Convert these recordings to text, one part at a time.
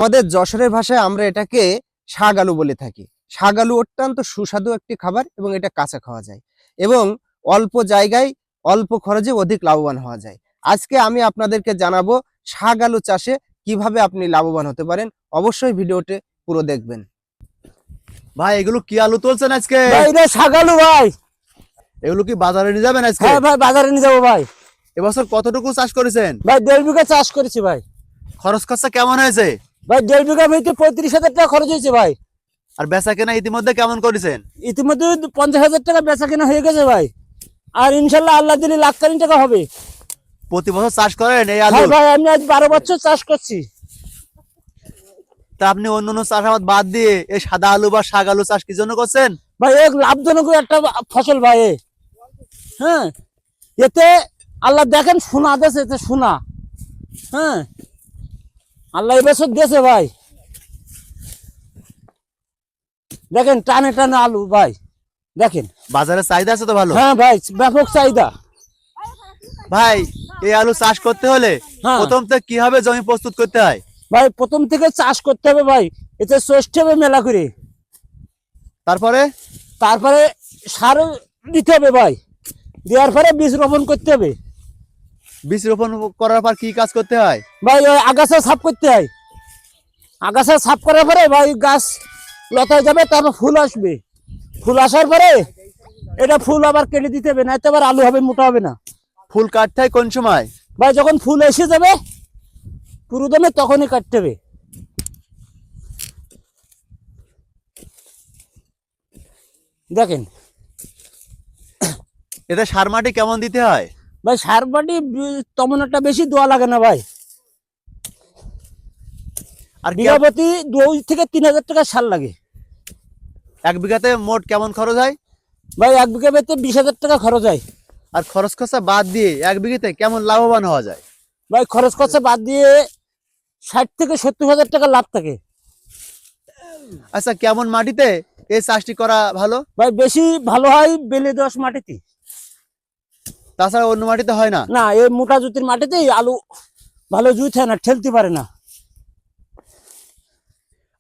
আমাদের যশোরের ভাষায় আমরা এটাকে শাক আলু বলে থাকি। শাক আলু অত্যন্ত সুস্বাদু একটি খাবার এবং এটা কাঁচা খাওয়া যায় এবং অল্প জায়গায় অল্প খরচে অধিক লাভবান হওয়া যায়। আজকে আমি আপনাদেরকে জানাবো শাক আলু চাষে কিভাবে আপনি লাভবান হতে পারেন। অবশ্যই ভিডিওটি পুরো দেখবেন। ভাই এগুলো কি আলু তুলছেন আজকে? ভাই এটা শাক আলু ভাই। এগুলো কি বাজারে নিয়ে যাবেন আজকে? হ্যাঁ ভাই, বাজারে নিয়ে যাবো ভাই। এবছর কতটুকু চাষ করেছেন? ভাই 1.5 বিঘা চাষ করেছি ভাই। খরচ খরচা কেমন হয়েছে? ভাই 1.5 বিঘা হইতে 35,000 টাকা খরচ হয়েছে ভাই। আর বেচা কেনা ইতিমধ্যে কেমন করেছেন? ইতিমধ্যে 50,000 টাকা বেচা কেনা হয়ে গেছে ভাই। আর ইনশাল্লাহ আল্লাহ দিলে লাখ-খানিক টাকা হবে। প্রতি বছর চাষ করেন এই আলু? হ্যাঁ ভাই, আমি আজ 12 বছর চাষ করছি। তা আপনি অন্যান্য চাষাবাদ বাদ দিয়ে এই সাদা আলু বা শাক আলু চাষ কি জন্য করছেন? ভাই এক লাভজনক একটা ফসল ভাই। হ্যাঁ, এতে আল্লাহ দেখেন সোনা দেশে, এতে সোনা। হ্যাঁ, আল্লাহ এবছর দেশে ভাই। দেখেন টানে টানে আলু ভাই, দেখেন বাজারে চাহিদা আছে তো ভালো? হ্যাঁ ভাই, ব্যাপক চাহিদা। ভাই এই আলু চাষ করতে হলে হ্যাঁ। প্রথম থেকে কিভাবে জমি প্রস্তুত করতে হয়? ভাই প্রথম থেকে চাষ করতে হবে ভাই, এতে চষতে হবে মেলা করে। তারপরে সার দিতে হবে ভাই, দেওয়ার পরে বীজ রোপণ করতে হবে। বীজ রোপণ করার পর কি কাজ করতে হয়? ভাই ওই আগাছা সাফ করতে হয়। আগাছা সাফ করার পরে ভাই গাছ লতায় যাবে, তারপর ফুল আসবে। ফুল আসার পরে এটা ফুল আবার কেটে দিতে হবে, না আবার আলু হবে, মোটা হবে না। ফুল কাটতে হয় কোন সময়? ভাই যখন ফুল এসে যাবে পুরো দমে, তখনই কাটতে হবে। দেখেন এটা সার মাটি কেমন দিতে হয়? ভাই সার মাটি তেমন একটা বেশি দেওয়া লাগে না ভাই। আর বিঘা প্রতি 2 থেকে 3,000 টাকা সার লাগে। 1 বিঘাতে মোট কেমন খরচ হয়? ভাই 1 বিঘা পেতে 20,000 টাকা খরচ হয়। আর খরচ খরচা বাদ দিয়ে 1 বিঘাতে কেমন লাভবান হওয়া যায়? ভাই খরচ খরচা বাদ দিয়ে 60 থেকে 70,000 টাকা লাভ থাকে। আচ্ছা, কেমন মাটিতে এই চাষটি করা ভালো? ভাই বেশি ভালো হয় বেলে দোআঁশ মাটিতে, তাছাড়া অন্য মাটিতে হয় না? না এই মোটা জুতির মাটিতে আলু ভালো জুত হয় না, ঠেলতে পারে না।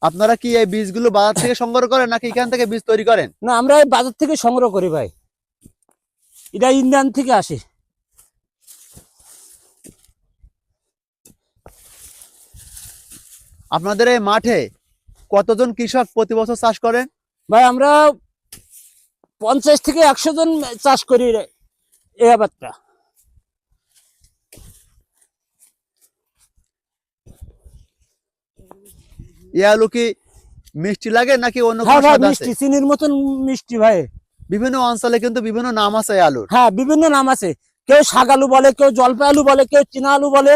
আপনারা কি এই বীজগুলো বাজার থেকে সংগ্রহ করেন নাকি এখান থেকে বীজ তৈরি করেন? না, আমরা এই বাজার থেকে সংগ্রহ করি ভাই, এটা ইন্ডিয়ান থেকে আসে। আপনাদের এই মাঠে কতজন কৃষক প্রতি বছর চাষ করেন? ভাই আমরা 50 থেকে 100 জন চাষ করি এই আবাদটা। এই আলু কি মিষ্টি লাগে নাকি অন্য হ্যাঁ কোনো ভাই, স্বাদ আছে? মিষ্টি, চিনির মতন মিষ্টি ভাই। বিভিন্ন অঞ্চলে কিন্তু বিভিন্ন নাম আছে এই আলুর। হ্যাঁ, বিভিন্ন নাম আছে। কেউ শাক আলু বলে, কেউ জলপাই আলু বলে, কেউ চীনা আলু বলে।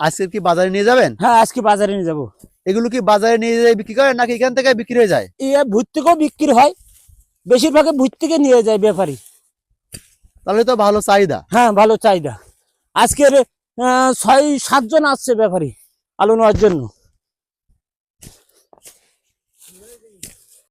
আজকে কি বাজারে নিয়ে যাবেন? হ্যাঁ, আজকে বাজারে নিয়ে যাবো। এগুলো কি বাজারে নিয়ে যাই বিক্রি করেন নাকি এখান থেকে বিক্রি হয়ে যায়? ভুত থেকেও বিক্রি হয়, বেশিরভাগ ভুত থেকে নিয়ে যায় ব্যাপারী। তাহলে তো ভালো চাহিদা। হ্যাঁ, ভালো চাহিদা। আজকের 6-7 জন আসছে ব্যাপারী আলু নেওয়ার জন্য।